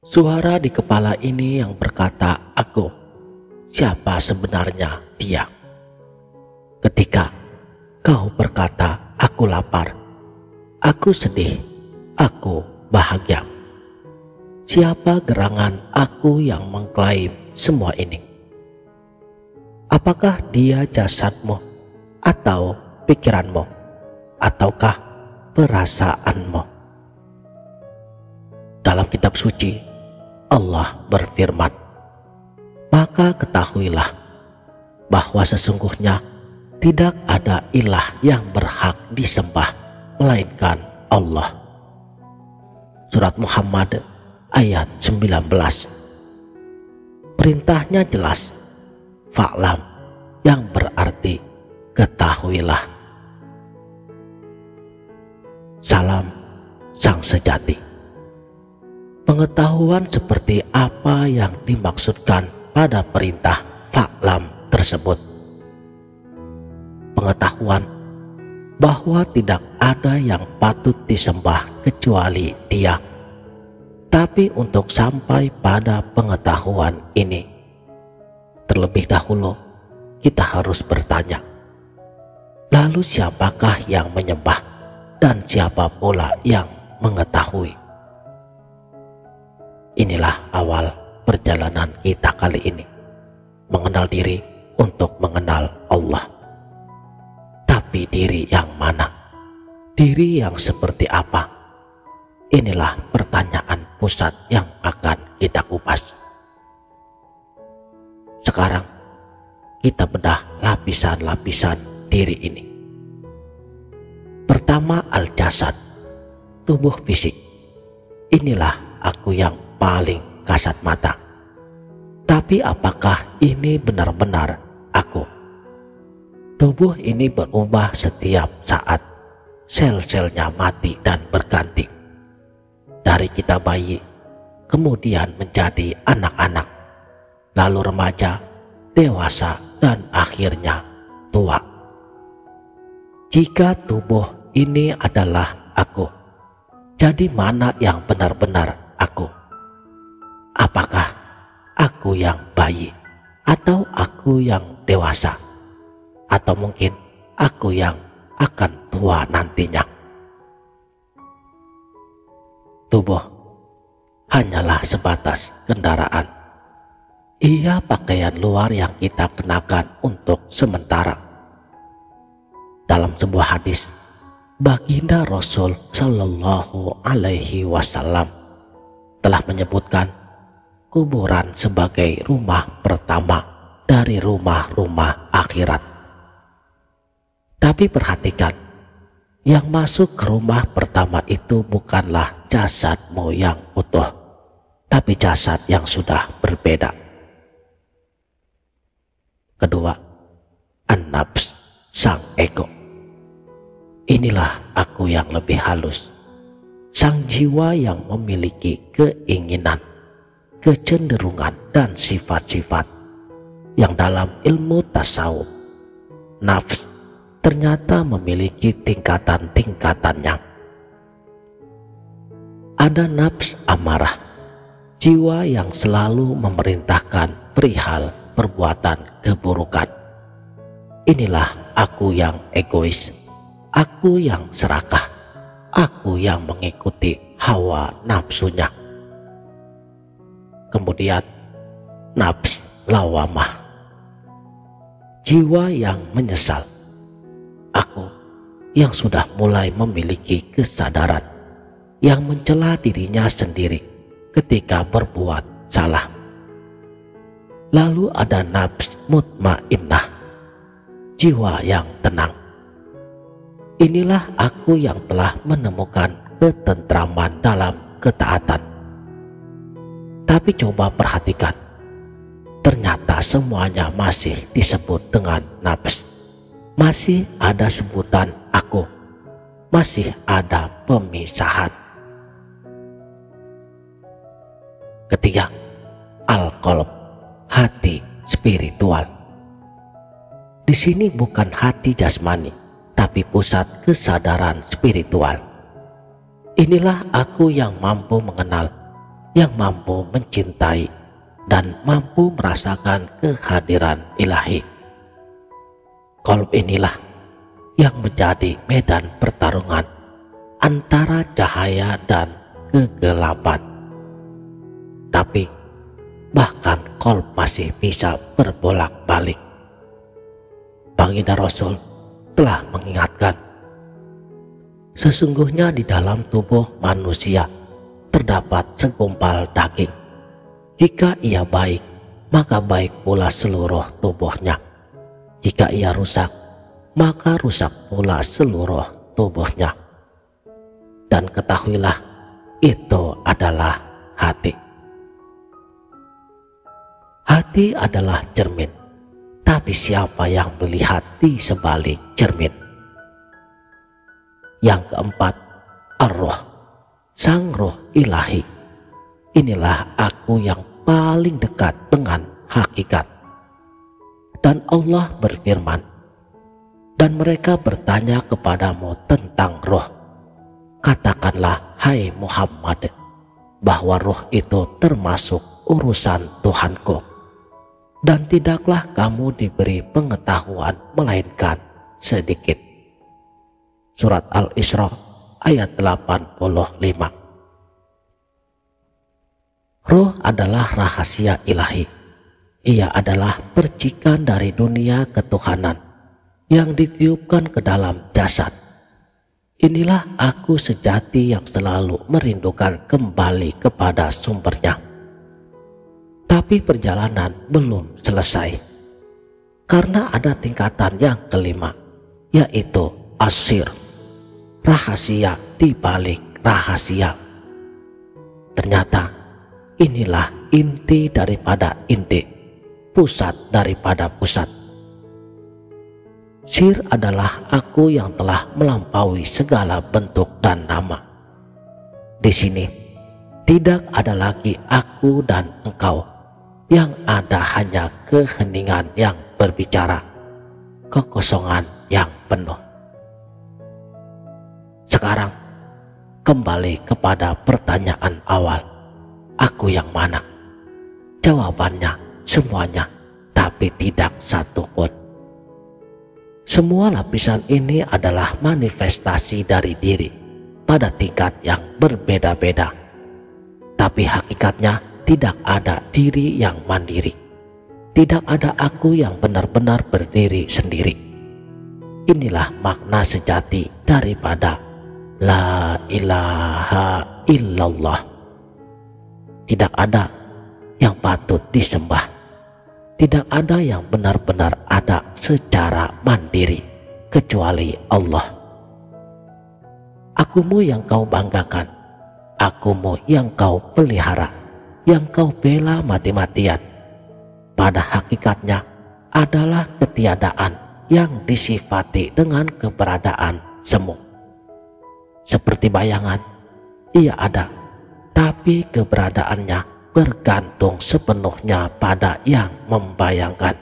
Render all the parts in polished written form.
Suara di kepala ini yang berkata, "Aku, siapa sebenarnya dia?" Ketika kau berkata, "Aku lapar, aku sedih, aku bahagia." Siapa gerangan aku yang mengklaim semua ini? Apakah dia jasadmu, atau pikiranmu, ataukah perasaanmu? Dalam kitab suci, Allah berfirman, "Maka ketahuilah bahwa sesungguhnya tidak ada ilah yang berhak disembah melainkan Allah." Surat Muhammad ayat 19. Perintahnya jelas, fa'lam, yang berarti ketahuilah. Salam sang sejati. Pengetahuan seperti apa yang dimaksudkan pada perintah fa'lam tersebut. Pengetahuan bahwa tidak ada yang patut disembah kecuali Dia. Tapi untuk sampai pada pengetahuan ini, terlebih dahulu kita harus bertanya, lalu siapakah yang menyembah dan siapa pula yang mengetahui? Inilah awal perjalanan kita kali ini, mengenal diri untuk mengenal Allah. Tapi diri yang mana? Diri yang seperti apa? Inilah pertanyaan pusat yang akan kita kupas. Sekarang kita bedah lapisan-lapisan diri ini. Pertama, al-jasad, tubuh fisik. Inilah aku yang paling kasat mata. Tapi apakah ini benar-benar aku? Tubuh ini berubah setiap saat. Sel-selnya mati dan berganti. Dari kita bayi, kemudian menjadi anak-anak, lalu remaja, dewasa, dan akhirnya tua. Jika tubuh ini adalah aku, jadi mana yang benar-benar aku? Apakah aku yang bayi, atau aku yang dewasa, atau mungkin aku yang akan tua nantinya? Tubuh hanyalah sebatas kendaraan. Ia pakaian luar yang kita kenakan untuk sementara. Dalam sebuah hadis, baginda Rasul Shallallahu Alaihi Wasallam telah menyebutkan kuburan sebagai rumah pertama dari rumah-rumah akhirat. Tapi perhatikan, yang masuk ke rumah pertama itu bukanlah jasadmu yang utuh, tapi jasad yang sudah berbeda. Kedua, an-nafs, sang ego. Inilah aku yang lebih halus, sang jiwa yang memiliki keinginan, kecenderungan, dan sifat-sifat yang dalam ilmu tasawuf, nafs ternyata memiliki tingkatan-tingkatannya. Ada nafs amarah, jiwa yang selalu memerintahkan perihal perbuatan keburukan. Inilah aku yang egois, aku yang serakah, aku yang mengikuti hawa nafsunya. Kemudian nafs lawamah, jiwa yang menyesal, aku yang sudah mulai memiliki kesadaran, yang mencela dirinya sendiri ketika berbuat salah. Lalu ada nafs mutmainnah, jiwa yang tenang. Inilah aku yang telah menemukan ketentraman dalam ketaatan. Tapi coba perhatikan, ternyata semuanya masih disebut dengan nafs. Masih ada sebutan aku, masih ada pemisahan. Ketiga, al-qalb, hati spiritual. Di sini bukan hati jasmani, tapi pusat kesadaran spiritual. Inilah aku yang mampu mengenal yang mampu mencintai dan mampu merasakan kehadiran ilahi. Qalb inilah yang menjadi medan pertarungan antara cahaya dan kegelapan. Tapi bahkan qalb masih bisa berbolak-balik. Baginda Rasul telah mengingatkan, sesungguhnya di dalam tubuh manusia terdapat segumpal daging. Jika ia baik, maka baik pula seluruh tubuhnya. Jika ia rusak, maka rusak pula seluruh tubuhnya. Dan ketahuilah, itu adalah hati. Hati adalah cermin, tapi siapa yang melihat di sebalik cermin? Yang keempat, ar-ruh, sang ruh ilahi. Inilah aku yang paling dekat dengan hakikat. Dan Allah berfirman, dan mereka bertanya kepadamu tentang ruh. Katakanlah, hai Muhammad, bahwa ruh itu termasuk urusan Tuhanku, dan tidaklah kamu diberi pengetahuan melainkan sedikit. Surat Al-Isra ayat 85. Ruh adalah rahasia ilahi. Ia adalah percikan dari dunia ketuhanan yang ditiupkan ke dalam jasad. Inilah aku sejati yang selalu merindukan kembali kepada sumbernya. Tapi perjalanan belum selesai, karena ada tingkatan yang kelima, yaitu asir, rahasia di balik rahasia. Ternyata inilah inti daripada inti, pusat daripada pusat. Sir adalah aku yang telah melampaui segala bentuk dan nama. Di sini tidak ada lagi aku dan engkau, yang ada hanya keheningan yang berbicara, kekosongan yang penuh. Sekarang kembali kepada pertanyaan awal, aku yang mana? Jawabannya semuanya, tapi tidak satu pun. Semua lapisan ini adalah manifestasi dari diri pada tingkat yang berbeda-beda. Tapi hakikatnya tidak ada diri yang mandiri. Tidak ada aku yang benar-benar berdiri sendiri. Inilah makna sejati daripada La ilaha illallah. Tidak ada yang patut disembah. Tidak ada yang benar-benar ada secara mandiri kecuali Allah. Akumu yang kau banggakan, akumu yang kau pelihara, yang kau bela mati-matian, pada hakikatnya adalah ketiadaan yang disifati dengan keberadaan semu. Seperti bayangan, ia ada, tapi keberadaannya bergantung sepenuhnya pada yang membayangkan.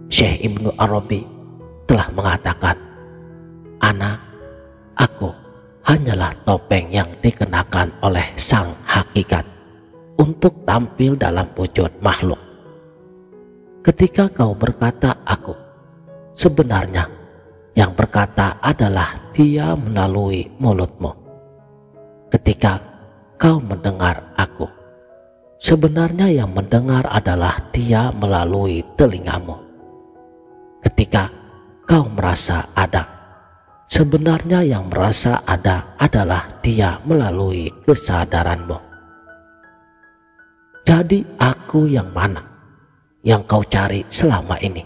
Syekh Ibnu Arabi telah mengatakan, aku hanyalah topeng yang dikenakan oleh sang hakikat untuk tampil dalam wujud makhluk. Ketika kau berkata aku, sebenarnya yang berkata adalah dia melalui mulutmu. Ketika kau mendengar aku, sebenarnya yang mendengar adalah dia melalui telingamu. Ketika kau merasa ada, sebenarnya yang merasa ada adalah dia melalui kesadaranmu. Jadi aku yang mana yang kau cari selama ini?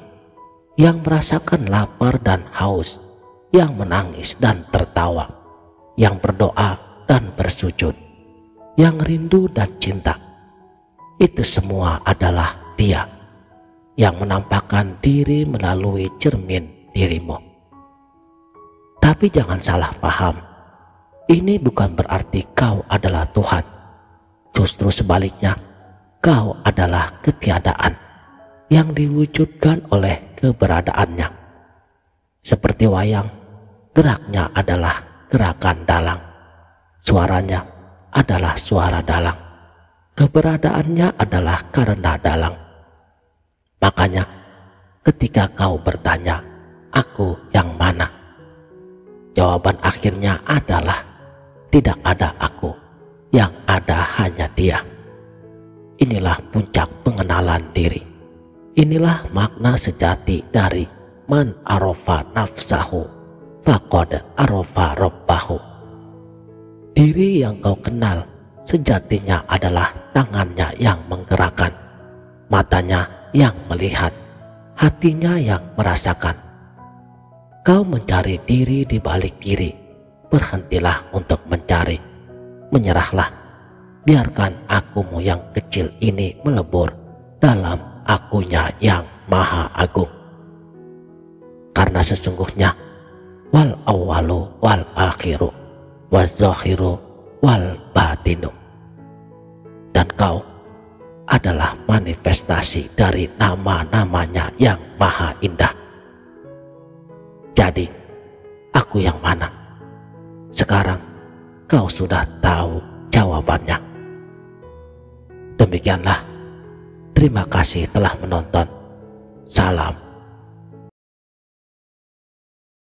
Yang merasakan lapar dan haus, yang menangis dan tertawa, yang berdoa dan bersujud, yang rindu dan cinta. Itu semua adalah dia yang menampakkan diri melalui cermin dirimu. Tapi jangan salah paham, ini bukan berarti kau adalah Tuhan. Justru sebaliknya, kau adalah ketiadaan yang diwujudkan oleh keberadaannya. Seperti wayang, geraknya adalah gerakan dalang, suaranya adalah suara dalang. Keberadaannya adalah karena dalang. Makanya ketika kau bertanya, aku yang mana? Jawaban akhirnya adalah tidak ada aku, yang ada hanya dia. Inilah puncak pengenalan diri. Inilah makna sejati dari man arofa nafsahu faqad arofa rabbahu. Diri yang kau kenal sejatinya adalah tangannya yang menggerakkan, matanya yang melihat, hatinya yang merasakan. Kau mencari diri di balik diri, berhentilah untuk mencari, menyerahlah, biarkan akumu yang kecil ini melebur dalam akunya yang maha agung. Karena sesungguhnya wal awwalu wal akhiru wal zahiru wal batinu, dan kau adalah manifestasi dari nama-namanya yang maha indah. Jadi, aku yang mana? Sekarang kau sudah tahu jawabannya. Demikianlah. Terima kasih telah menonton. Salam